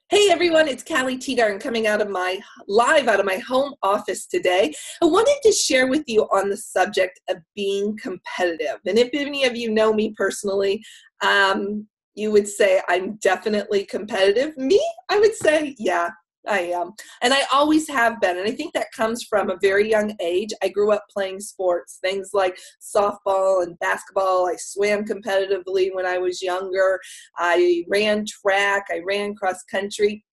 Hey everyone, it's Callie Teegardin coming out of my home office today. I wanted to share with you on the subject of being competitive. And if any of you know me personally, you would say I'm definitely competitive. Me, I would say, yeah, I am. And I always have been. And I think that comes from a very young age. I grew up playing sports, things like softball and basketball. I swam competitively when I was younger. I ran track. I ran cross country.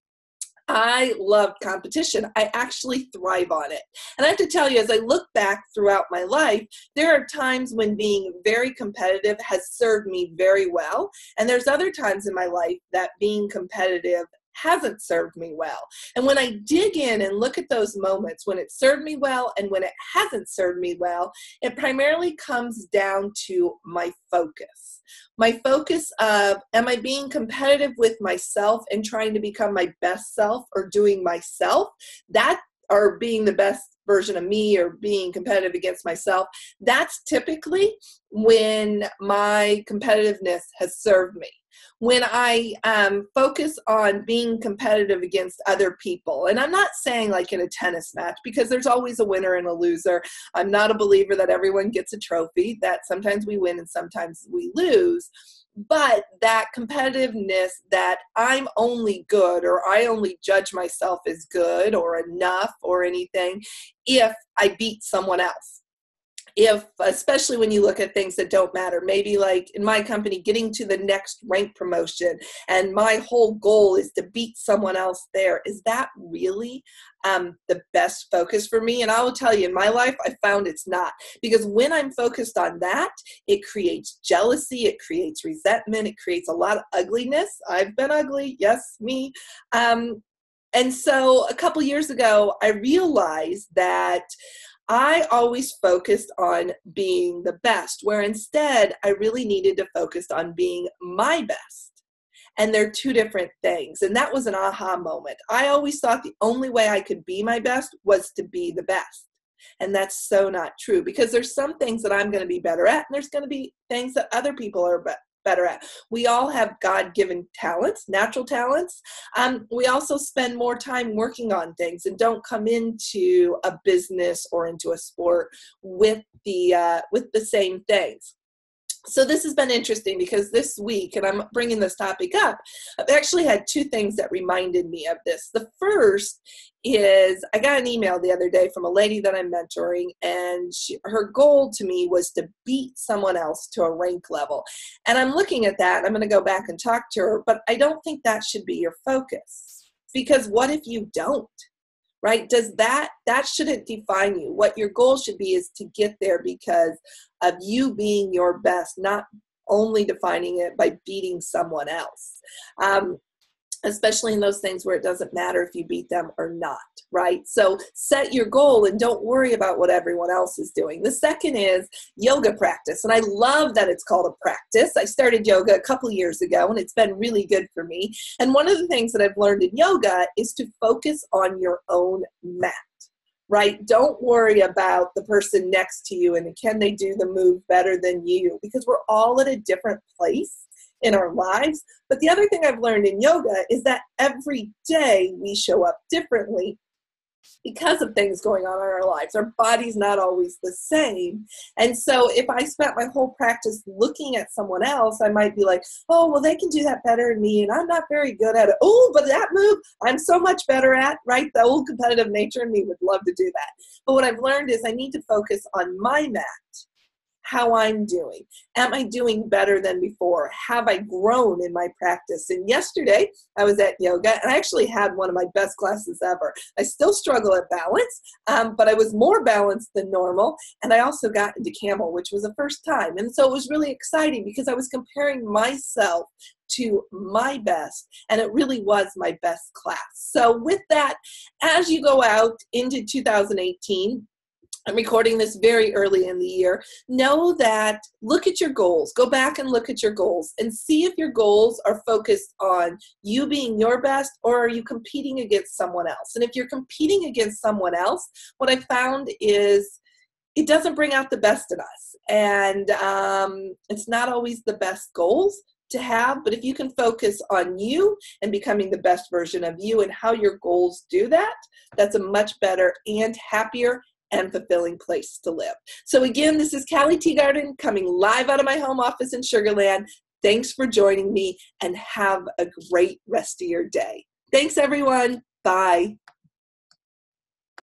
I loved competition. I actually thrive on it. And I have to tell you, as I look back throughout my life, there are times when being very competitive has served me very well. And there's other times in my life that being competitive hasn't served me well. And when I dig in and look at those moments when it served me well and when it hasn't served me well, it primarily comes down to my focus. My focus of, am I being competitive with myself and trying to become my best self, or doing myself, that, or being the best version of me, or being competitive against myself? That's typically when my competitiveness has served me. When I focus on being competitive against other people, and I'm not saying like in a tennis match, because there's always a winner and a loser. I'm not a believer that everyone gets a trophy, that sometimes we win and sometimes we lose. But that competitiveness, that I'm only good, or I only judge myself as good or enough or anything if I beat someone else. Especially when you look at things that don't matter, maybe like in my company, getting to the next rank promotion, and my whole goal is to beat someone else there. Is that really the best focus for me? And I will tell you, in my life, I found it's not. Because when I'm focused on that, it creates jealousy, it creates resentment, it creates a lot of ugliness. I've been ugly, yes, me. And so a couple years ago, I realized that I always focused on being the best, where instead I really needed to focus on being my best. And they're two different things. And that was an aha moment. I always thought the only way I could be my best was to be the best. And that's so not true, because there's some things that I'm going to be better at, and there's going to be things that other people are better at. We all have God-given talents, natural talents. We also spend more time working on things and don't come into a business or into a sport with the same things. So this has been interesting, because this week, and I'm bringing this topic up, I've actually had two things that reminded me of this. The first is, I got an email the other day from a lady that I'm mentoring, and her goal to me was to beat someone else to a rank level. And I'm looking at that, and I'm going to go back and talk to her, but I don't think that should be your focus. Because what if you don't? Right? That shouldn't define you. What your goal should be is to get there because of you being your best, not only defining it by beating someone else. Especially in those things where it doesn't matter if you beat them or not, right? So set your goal and don't worry about what everyone else is doing. The second is yoga practice. And I love that it's called a practice. I started yoga a couple years ago, and it's been really good for me. And one of the things that I've learned in yoga is to focus on your own mat. Right? Don't worry about the person next to you and can they do the move better than you, because we're all at a different place in our lives. But the other thing I've learned in yoga is that every day we show up differently because of things going on in our lives. Our body's not always the same. And so if I spent my whole practice looking at someone else, I might be like, oh, well, they can do that better than me, and I'm not very good at it. Oh, but that move, I'm so much better at, right? The old competitive nature in me would love to do that. But what I've learned is I need to focus on my mat, how I'm doing. Am I doing better than before? Have I grown in my practice? And yesterday I was at yoga, and I actually had one of my best classes ever. I still struggle at balance, but I was more balanced than normal. And I also got into camel, which was the first time. And so it was really exciting because I was comparing myself to my best, and it really was my best class. So with that, as you go out into 2018, I'm recording this very early in the year. Know that, look at your goals. Go back and look at your goals and see if your goals are focused on you being your best, or are you competing against someone else? And if you're competing against someone else, what I found is it doesn't bring out the best in us. And it's not always the best goals to have, but if you can focus on you and becoming the best version of you and how your goals do that, that's a much better and happier and fulfilling place to live. So again, this is Callie Teegardin coming live out of my home office in Sugar Land. Thanks for joining me and have a great rest of your day. Thanks, everyone. Bye.